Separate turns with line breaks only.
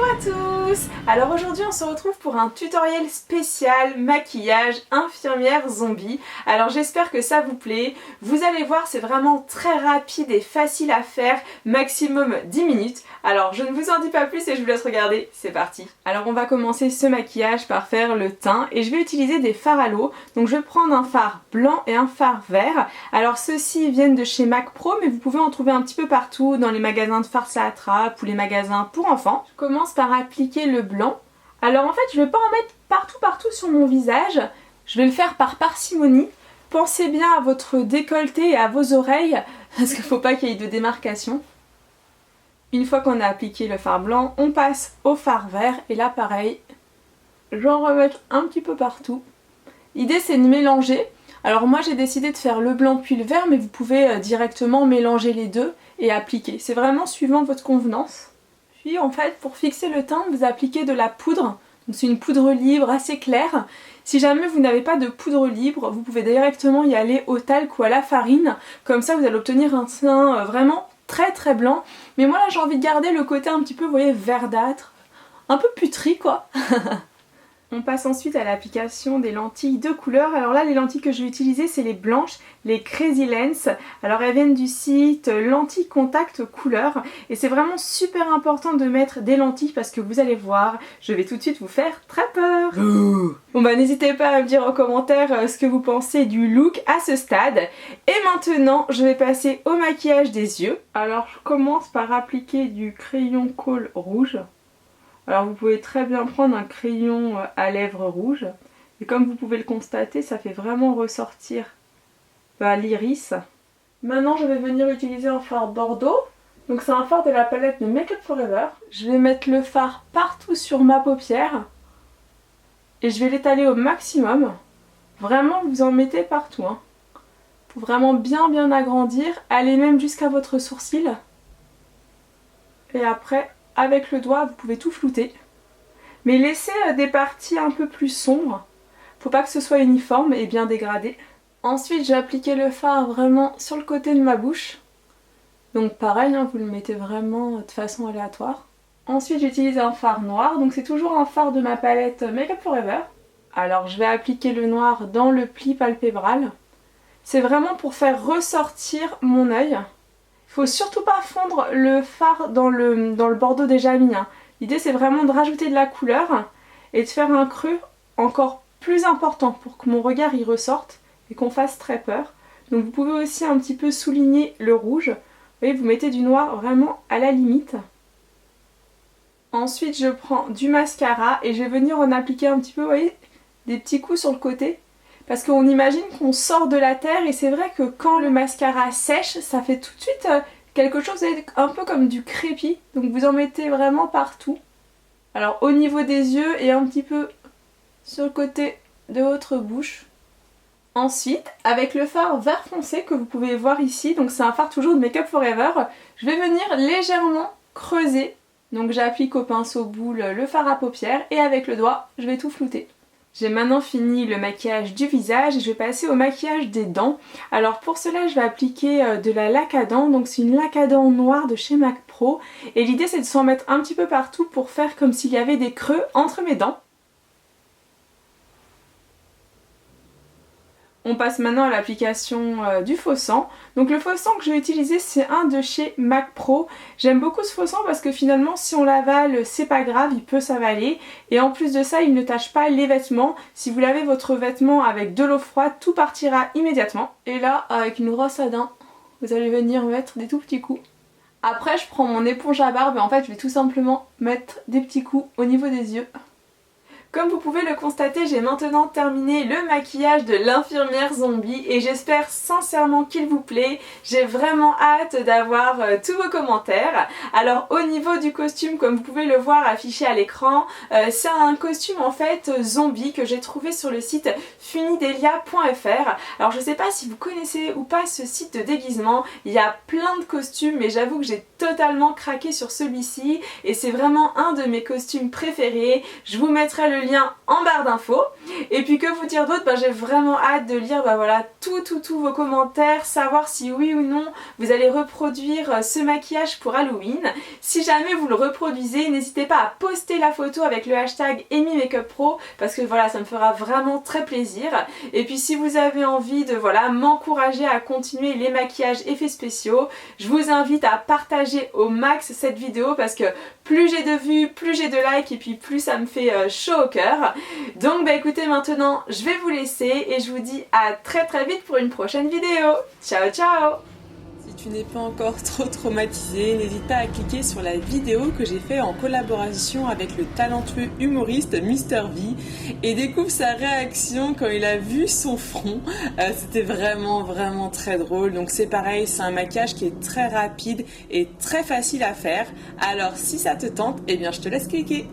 Bonjour à tous! Alors aujourd'hui on se retrouve pour un tutoriel spécial maquillage infirmière zombie. Alors j'espère que ça vous plaît. Vous allez voir, c'est vraiment très rapide et facile à faire, maximum 10 minutes. Alors je ne vous en dis pas plus et je vous laisse regarder, c'est parti! Alors on va commencer ce maquillage par faire le teint et je vais utiliser des fards à l'eau. Donc je vais prendre un fard blanc et un fard vert. Alors ceux-ci viennent de chez MAC Pro mais vous pouvez en trouver un petit peu partout dans les magasins de farce à attrape ou les magasins pour enfants. Je commence par appliquer le blanc. Alors en fait je ne vais pas en mettre partout sur mon visage, je vais le faire par parcimonie. Pensez bien à votre décolleté et à vos oreilles parce qu'il ne faut pas qu'il y ait de démarcation. Une fois qu'on a appliqué le fard blanc, on passe au fard vert et là pareil, j'en remets un petit peu partout. L'idée c'est de mélanger. Alors moi j'ai décidé de faire le blanc puis le vert mais vous pouvez directement mélanger les deux et appliquer. C'est vraiment suivant votre convenance. Puis en fait pour fixer le teint vous appliquez de la poudre, donc c'est une poudre libre assez claire. Si jamais vous n'avez pas de poudre libre, vous pouvez directement y aller au talc ou à la farine, comme ça vous allez obtenir un teint vraiment très blanc. Mais moi là j'ai envie de garder le côté un petit peu, vous voyez, verdâtre, un peu putré quoi. On passe ensuite à l'application des lentilles de couleur. Alors là les lentilles que je vais utiliser c'est les blanches, les Crazy Lens. Alors elles viennent du site Lentilles Contact Couleur et c'est vraiment super important de mettre des lentilles parce que vous allez voir, je vais tout de suite vous faire très peur. Bon bah n'hésitez pas à me dire en commentaire ce que vous pensez du look à ce stade. Et maintenant je vais passer au maquillage des yeux. Alors je commence par appliquer du crayon colle rouge. Alors vous pouvez très bien prendre un crayon à lèvres rouge et comme vous pouvez le constater ça fait vraiment ressortir l'iris. Maintenant je vais venir utiliser un fard bordeaux, donc c'est un fard de la palette de Make Up For Ever. Je vais mettre le fard partout sur ma paupière et je vais l'étaler au maximum. Vraiment vous en mettez partout hein. Pour vraiment bien agrandir, allez même jusqu'à votre sourcil et après avec le doigt vous pouvez tout flouter, mais laissez des parties un peu plus sombres, faut pas que ce soit uniforme et bien dégradé. Ensuite j'ai appliqué le fard vraiment sur le côté de ma bouche, donc pareil hein, vous le mettez vraiment de façon aléatoire. Ensuite j'utilise un fard noir, donc c'est toujours un fard de ma palette Make Up For Ever. Alors je vais appliquer le noir dans le pli palpébral, c'est vraiment pour faire ressortir mon œil. Il faut surtout pas fondre le fard dans le bordeaux déjà mis. Hein. L'idée c'est vraiment de rajouter de la couleur et de faire un creux encore plus important pour que mon regard y ressorte et qu'on fasse très peur. Donc vous pouvez aussi un petit peu souligner le rouge. Vous voyez, vous mettez du noir vraiment à la limite. Ensuite je prends du mascara et je vais venir en appliquer un petit peu, vous voyez, des petits coups sur le côté. Parce qu'on imagine qu'on sort de la terre et c'est vrai que quand le mascara sèche, ça fait tout de suite quelque chose un peu comme du crépi. Donc vous en mettez vraiment partout. Alors au niveau des yeux et un petit peu sur le côté de votre bouche. Ensuite, avec le fard vert foncé que vous pouvez voir ici, donc c'est un fard toujours de Make Up For Ever, je vais venir légèrement creuser. Donc j'applique au pinceau boule le fard à paupières et avec le doigt, je vais tout flouter. J'ai maintenant fini le maquillage du visage et je vais passer au maquillage des dents. Alors pour cela je vais appliquer de la laque à dents, donc c'est une laque à dents noire de chez MAC Pro. Et l'idée c'est de s'en mettre un petit peu partout pour faire comme s'il y avait des creux entre mes dents. On passe maintenant à l'application du faux sang. Donc le faux sang que je vais utiliser c'est un de chez MAC Pro. J'aime beaucoup ce faux sang parce que finalement si on l'avale c'est pas grave, il peut s'avaler. Et en plus de ça il ne tache pas les vêtements. Si vous lavez votre vêtement avec de l'eau froide, tout partira immédiatement. Et là avec une brosse à dents, vous allez venir mettre des tout petits coups. Après je prends mon éponge à barbe et en fait je vais tout simplement mettre des petits coups au niveau des yeux. Comme vous pouvez le constater, j'ai maintenant terminé le maquillage de l'infirmière zombie et j'espère sincèrement qu'il vous plaît. J'ai vraiment hâte d'avoir tous vos commentaires. Alors au niveau du costume, comme vous pouvez le voir affiché à l'écran, c'est un costume en fait zombie que j'ai trouvé sur le site funidelia.fr. Alors je sais pas si vous connaissez ou pas ce site de déguisement, il y a plein de costumes mais j'avoue que j'ai totalement craqué sur celui-ci et c'est vraiment un de mes costumes préférés. Je vous mettrai le le lien en barre d'infos. Et puis que vous dire d'autre, j'ai vraiment hâte de lire voilà, tous vos commentaires, savoir si oui ou non vous allez reproduire ce maquillage pour Halloween. Si jamais vous le reproduisez, n'hésitez pas à poster la photo avec le hashtag AmyMakeupPro parce que voilà, ça me fera vraiment très plaisir. Et puis si vous avez envie de m'encourager à continuer les maquillages effets spéciaux, je vous invite à partager au max cette vidéo parce que plus j'ai de vues, plus j'ai de likes et puis plus ça me fait chaud au cœur. Donc écoutez, maintenant je vais vous laisser et je vous dis à très vite pour une prochaine vidéo. Ciao ciao! Si tu n'es pas encore trop traumatisé, n'hésite pas à cliquer sur la vidéo que j'ai fait en collaboration avec le talentueux humoriste Mr V et découvre sa réaction quand il a vu son front. C'était vraiment très drôle. Donc c'est pareil, c'est un maquillage qui est très rapide et très facile à faire. Alors si ça te tente, eh bien je te laisse cliquer.